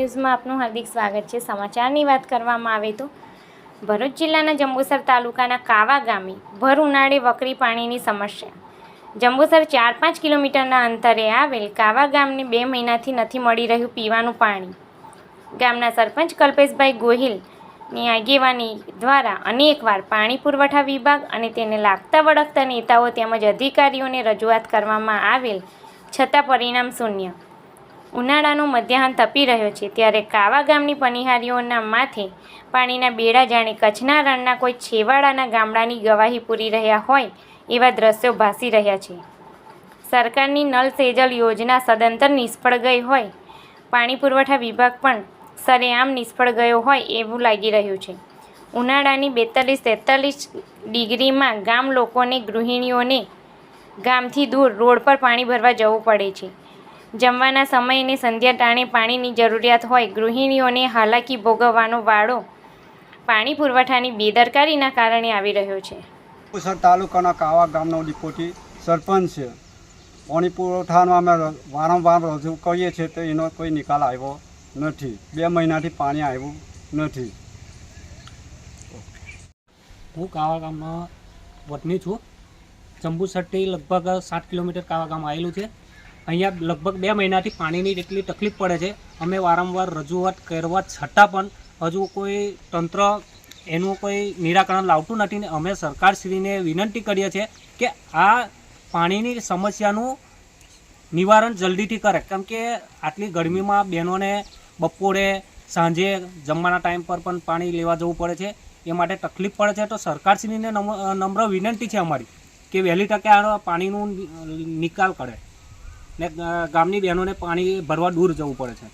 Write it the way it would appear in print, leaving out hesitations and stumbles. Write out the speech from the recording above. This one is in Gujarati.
ન્યૂઝમાં આપનું હાર્દિક સ્વાગત છે। સમાચારની વાત કરવામાં આવે તો ભરૂચ જિલ્લાના જંબુસર તાલુકાના કાવા ગામે ભર ઉનાળે વકરી પાણીની સમસ્યા। જંબુસર 4-5 કિલોમીટરના અંતરે આવેલ કાવા ગામને 2 મહિનાથી નથી મળી રહ્યું પીવાનું પાણી। ગામના સરપંચ કલ્પેશભાઈ ગોહિલની આગેવાની દ્વારા અનેકવાર પાણી પુરવઠા વિભાગ અને તેને લાગતા વળગતા નેતાઓ તેમજ અધિકારીઓને રજૂઆત કરવામાં આવેલ છતાં પરિણામ શૂન્ય। ઉનાળાનો મધ્યાહન તપી રહ્યો છે ત્યારે કાવા ગામની પનિહારીઓના માથે પાણીના બેડા જાણે કચ્છના રણના કોઈ છેવાડાના ગામડાની ગવાહી પૂરી રહ્યા હોય એવા દ્રશ્યો ભાસી રહ્યા છે। સરકારની નલ સે જલ યોજના સદંતર નિષ્ફળ ગઈ હોય, પાણી પુરવઠા વિભાગ પણ સરેઆમ નિષ્ફળ ગયો હોય એવું લાગી રહ્યું છે। ઉનાળાની 42-43 ડિગ્રીમાં ગામ લોકોને ગૃહિણીઓને ગામથી દૂર રોડ પર પાણી ભરવા જવું પડે છે। જમવાના સમયને સંધ્યા ટાણે પાણીની જરૂરિયાત હોય ગૃહિણીઓને હાલાકી ભોગવવાનો વાળો પાણી પુરવઠાની બેદરકારીના કારણે આવી રહ્યો છે। જંબુસર તાલુકાના કાવા ગામનો ડિપોટી સરપંચ છે। પાણી પુરવઠાનો અમે વારંવાર રજૂ કરીએ છીએ તો એનો કોઈ નિકાલ આવ્યો નથી। 2 મહિનાથી પાણી આવ્યું નથી। હું કાવા ગામનો વતની છું। જંબુસરથી લગભગ 7 કિલોમીટર કાવા ગામ આવેલું છે। અહીંયા લગભગ 2 મહિનાથી પાણીની એટલી તકલીફ પડે છે। અમે વારંવાર રજૂઆત કરવા છતાં પણ હજુ કોઈ તંત્ર એનું કોઈ નિરાકરણ લાવતું નથી ને અમે સરકારશ્રીને વિનંતી કરીએ છીએ કે આ પાણીની સમસ્યાનું નિવારણ જલ્દીથી કરે, કેમ કે આટલી ગરમીમાં બહેનોને બપોરે સાંજે જમવાના ટાઈમ પર પણ પાણી લેવા જવું પડે છે, એ માટે તકલીફ પડે છે। તો સરકારશ્રીને નમ્ર વિનંતી છે અમારી કે વહેલી તકે આ પાણીનું નિકાલ કરે ને ગામની બહેનોને પાણી ભરવા દૂર જવું પડે છે।